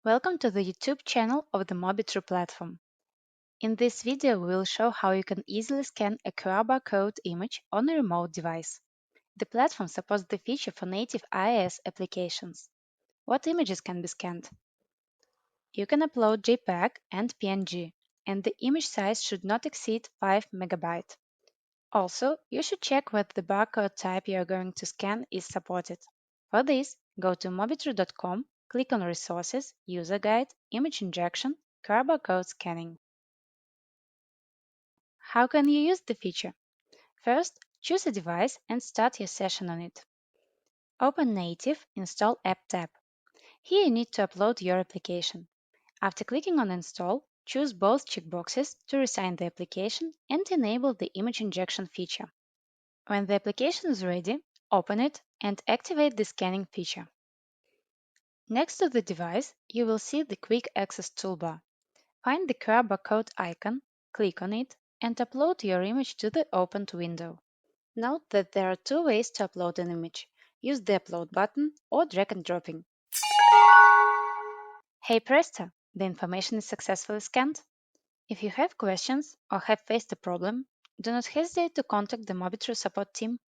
Welcome to the YouTube channel of the Mobitru platform. In this video, we will show how you can easily scan a QR barcode image on a remote device. The platform supports the feature for native iOS applications. What images can be scanned? You can upload JPEG and PNG, and the image size should not exceed 5 MB. Also, you should check whether the barcode type you are going to scan is supported. For this, go to mobitru.com, click on Resources, User Guide, Image Injection, QR barcode scanning. How can you use the feature? First, choose a device and start your session on it. Open Native Install App tab. Here you need to upload your application. After clicking on Install, choose both checkboxes to resign the application and enable the image injection feature. When the application is ready, open it and activate the scanning feature. Next to the device, you will see the Quick Access toolbar. Find the QR barcode icon, click on it, and upload your image to the opened window. Note that there are two ways to upload an image. Use the upload button or drag and dropping. Hey presto! The information is successfully scanned. If you have questions or have faced a problem, do not hesitate to contact the Mobitru support team.